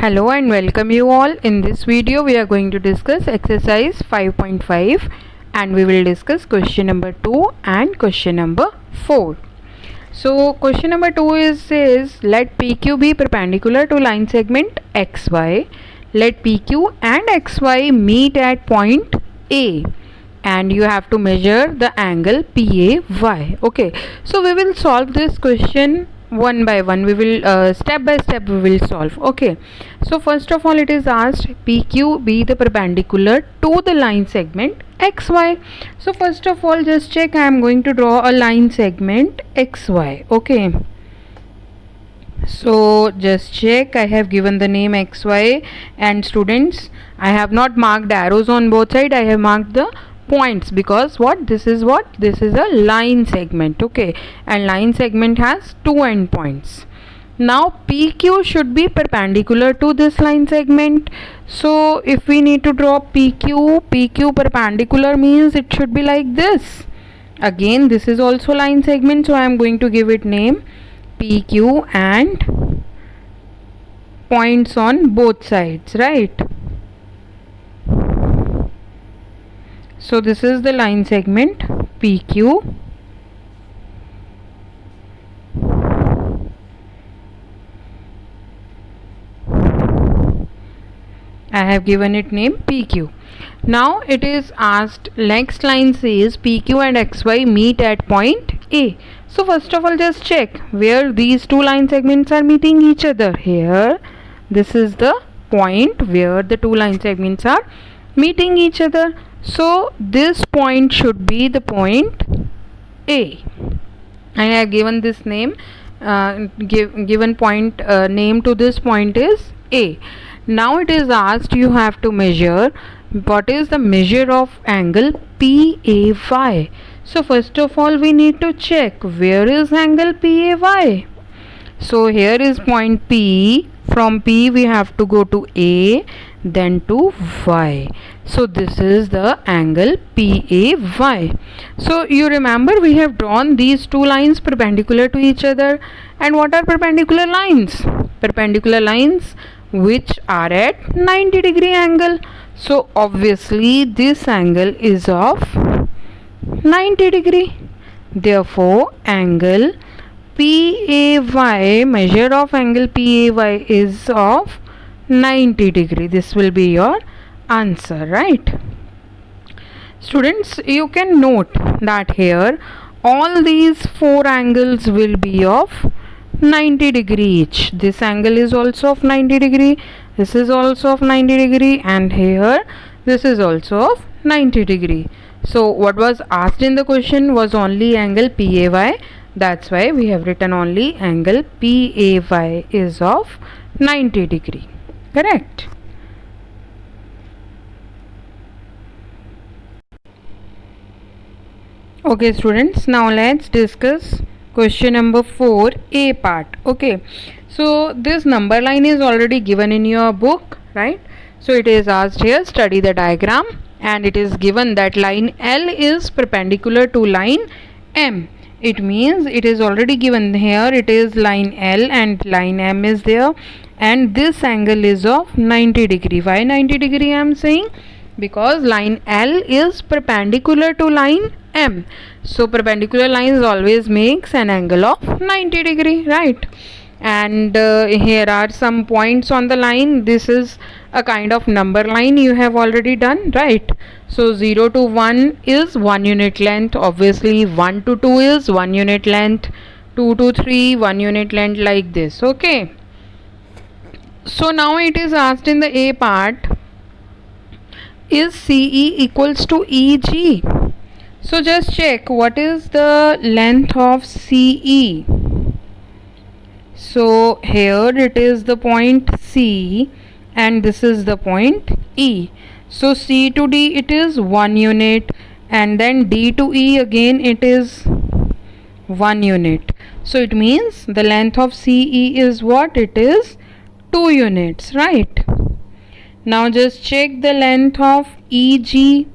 Hello and welcome you all. In this video we are going to discuss exercise 5.5 and we will discuss question number 2 and question number 4. So question number 2 says let PQ be perpendicular to line segment XY. Let PQ and XY meet at point A and you have to measure the angle PAY. Okay, so we will solve this question one by one. We will step by step we will solve. Okay, so first of all it is asked PQ be the perpendicular to the line segment XY. So first of all just check, I am going to draw a line segment XY. Okay, so just check, I have given the name XY, and students, I have not marked arrows on both sides, I have marked the points because this is a line segment. Okay, and line segment has two endpoints. Now PQ should be perpendicular to this line segment. So if we need to draw PQ perpendicular means it should be like this. Again this is also line segment, so I am going to give it name PQ and points on both sides, right? So this is the line segment PQ. I have given it name PQ. Now it is asked, next line says PQ and XY meet at point A. So first of all just check where these two line segments are meeting each other. Here this is the point where the two line segments are meeting each other. So this point should be the point A. I have given this name, given point name to this point is A. Now it is asked, you have to measure what is the measure of angle PAY. So first of all we need to check where is angle PAY. So here is point P. From P we have to go to A, then to Y. So this is the angle PAY. So you remember we have drawn these two lines perpendicular to each other. And what are perpendicular lines? Perpendicular lines which are at 90 degree angle. So obviously this angle is of 90 degree. Therefore angle PAY, measure of angle PAY is of 90 degree. This will be your answer, right? Students, you can note that here all these four angles will be of 90 degree each. This angle is also of 90 degree, this is also of 90 degree, and here this is also of 90 degree. So what was asked in the question was only angle PAY. That's why we have written only angle PAY is of 90 degree. Correct? Okay students, now let's discuss question number 4 A part. Okay, so this number line is already given in your book, right? So it is asked here, study the diagram, and it is given that line L is perpendicular to line M. It means it is already given here, it is line L and line M is there, and this angle is of 90 degree. Why 90 degree I am saying? Because line L is perpendicular to line M. So perpendicular lines always makes an angle of 90 degree, right? And here are some points on the line. This is a kind of number line you have already done, right? So 0 to 1 is 1 unit length. Obviously 1 to 2 is 1 unit length. 2 to 3 1 unit length, like this. Okay, so now it is asked in the A part, is CE equals to EG? So just check what is the length of CE. So here it is the point C and this is the point E. So C to D it is 1 unit, and then D to E again it is 1 unit. So it means the length of CE is what? It is 2 units, right? Now just check the length of EG.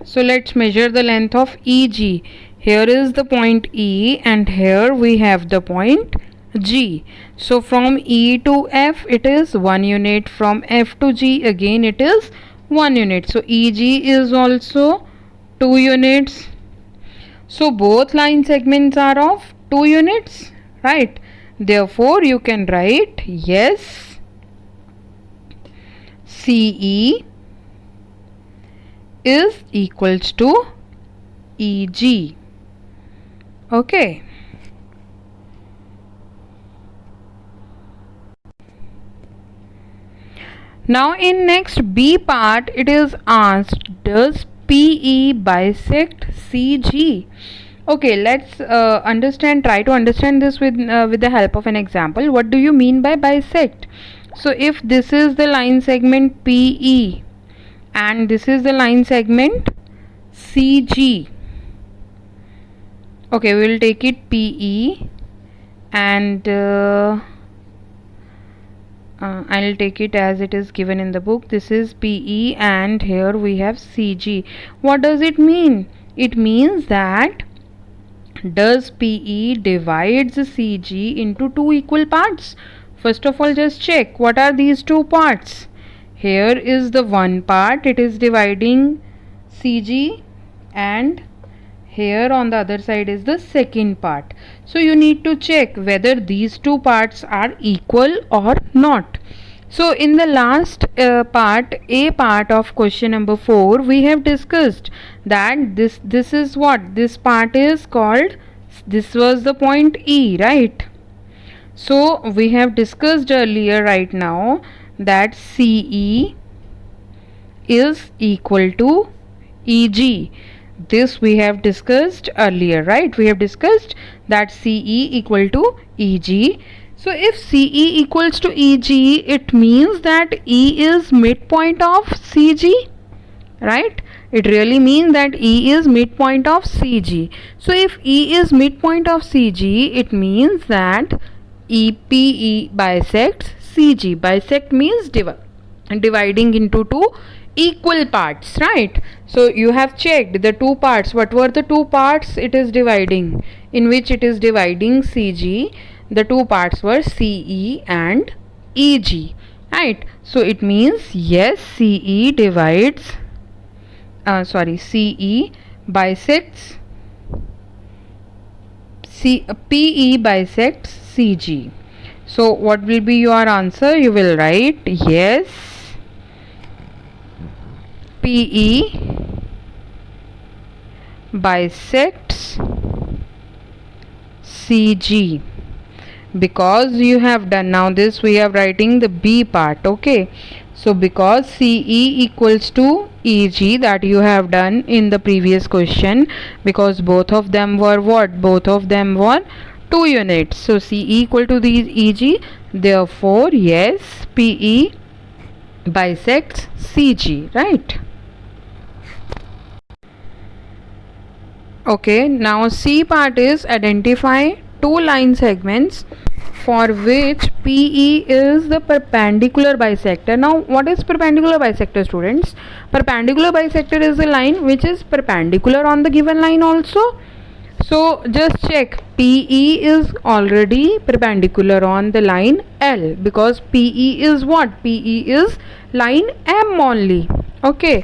So let's measure the length of EG. Here is the point E and here we have the point G. So from E to F it is 1 unit, from F to G again it is 1 unit. So EG is also 2 units. So both line segments are of 2 units, right? Therefore you can write yes, CE is equals to EG. Okay. Now in next B part it is asked, does PE bisect CG? Okay, let's try to understand this with the help of an example. What do you mean by bisect? So if this is the line segment PE and this is the line segment CG, okay, we will take it PE and I'll take it as it is given in the book. This is PE and here we have CG. What does it mean? It means that does PE divides CG into two equal parts? First of all, just check what are these two parts. Here is the one part, it is dividing CG, and here on the other side is the second part. So you need to check whether these two parts are equal or not. So in the last part, A part of question number 4, we have discussed that this is what this part is called. This was the point E, right? So we have discussed earlier right now that CE is equal to EG. This we have discussed earlier, right? We have discussed that CE equal to EG. So if CE equals to EG, it means that E is midpoint of CG, right? It really means that E is midpoint of CG. So if E is midpoint of CG, it means that EPE bisects CG. Bisect means dividing into two equal parts, right? So you have checked the two parts. What were the two parts it is dividing, in which it is dividing CG? The two parts were CE and EG, right? So it means yes, CE divides CE bisects PE bisects CG. So what will be your answer? You will write yes, PE bisects CG, because you have done now this, we are writing the B part. Okay, so because CE equals to EG, that you have done in the previous question, because both of them were what? Both of them were 2 units. So CE equal to these EG, therefore yes, PE bisects CG, right? Okay, now C part is identify two line segments for which PE is the perpendicular bisector. Now what is perpendicular bisector, students? Perpendicular bisector is a line which is perpendicular on the given line also. So just check, PE is already perpendicular on the line L, because PE is what? PE is line M only. Okay,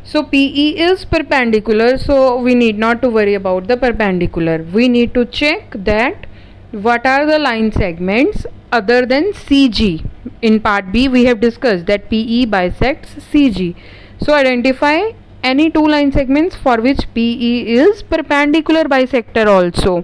so PE is perpendicular, so we need not to worry about the perpendicular. We need to check that what are the line segments other than CG. In part B we have discussed that PE bisects CG. So identify any two line segments for which PE is perpendicular bisector also.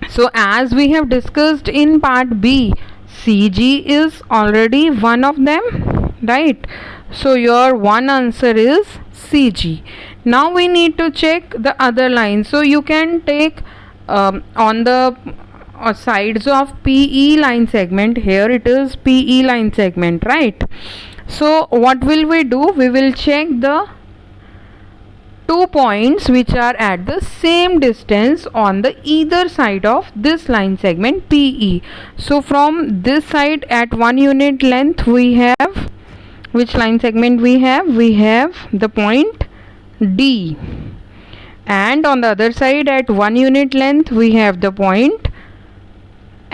So as we have discussed in part B, CG is already one of them, right? So your one answer is CG. Now we need to check the other line. So you can take on the sides of PE line segment. Here it is PE line segment, right? So what will we do? We will check the 2 points which are at the same distance on the either side of this line segment PE. So from this side at 1 unit length we have, which line segment we have? We have the point D, and on the other side at 1 unit length we have the point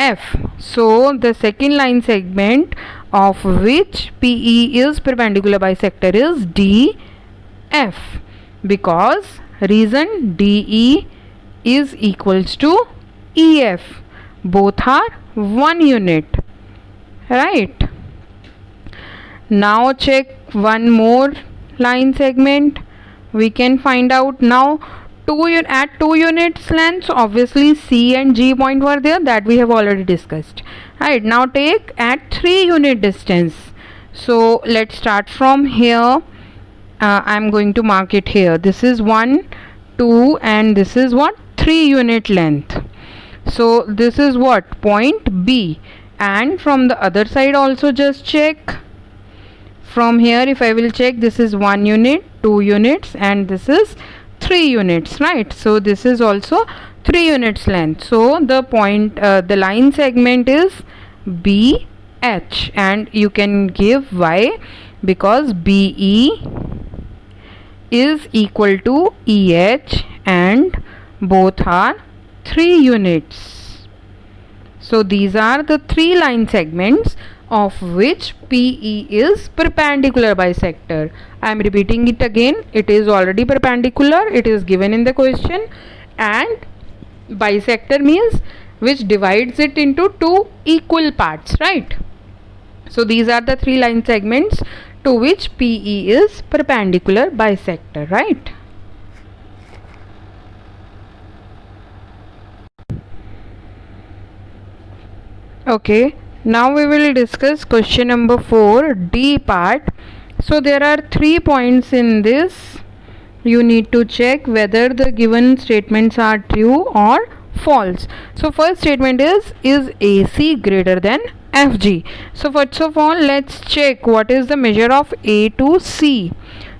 F. So the second line segment of which PE is perpendicular bisector is DF, because reason DE is equals to EF. Both are 1 unit, right? Now check one more line segment. We can find out now at 2 units length, obviously C and G point were there, that we have already discussed, right? Now take at 3 unit distance. So let's start from here. I'm going to mark it here. This is 1, 2 and this is what? 3 unit length. So this is what? Point B. And from the other side also just check. From here if I will check, this is 1 unit, 2 units and this is 3 units, right? So this is also 3 units length. So the point, the line segment is BH, and you can give why, because BE is equal to EH and both are 3 units. So these are the 3 line segments of which PE is perpendicular bisector. I am repeating it again. It is already perpendicular. It is given in the question, and bisector means which divides it into 2 equal parts, right? So these are the 3 line segments to which PE is perpendicular bisector, right? Okay, now we will discuss question number 4, D part. So there are 3 points in this. You need to check whether the given statements are true or false. So first statement is AC greater than FG? So first of all, let's check what is the measure of A to C.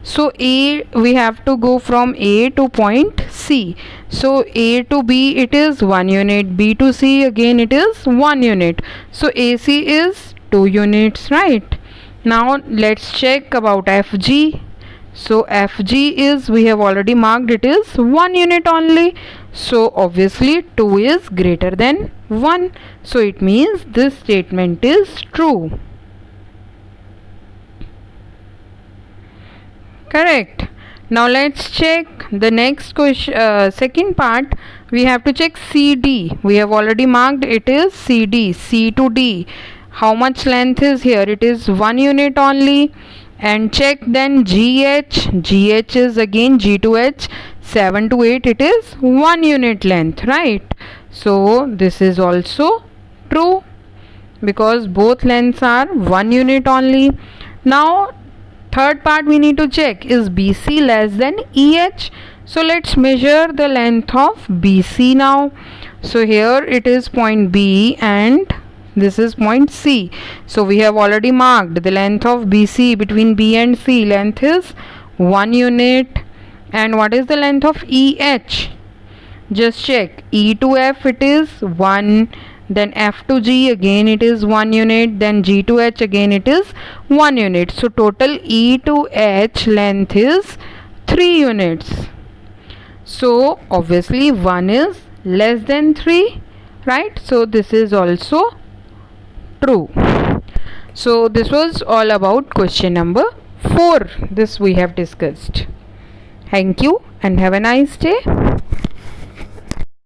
So A, we have to go from A to point C. So A to B it is 1 unit, B to C again it is 1 unit. So AC is 2 units, right? Now let's check about FG. So FG is, we have already marked, it is 1 unit only. So obviously 2 is greater than 1. So it means this statement is true. Correct. Now let's check the next question, second part. We have to check CD. We have already marked, it is CD, C to D. How much length is here? It is 1 unit only. And check then GH. GH is again G to H, 7 to 8, it is 1 unit length, right? So this is also true because both lengths are 1 unit only. Now third part we need to check, is BC less than EH? So let's measure the length of BC now. So here it is point B and this is point C. So we have already marked the length of BC between B and C. Length is 1 unit. And what is the length of EH? Just check. E to F it is 1. Then F to G again it is 1 unit. Then G to H again it is 1 unit. So total E to H length is 3 units. So obviously 1 is less than 3, right? So this is also true. So this was all about question number 4. This we have discussed. Thank you and have a nice day.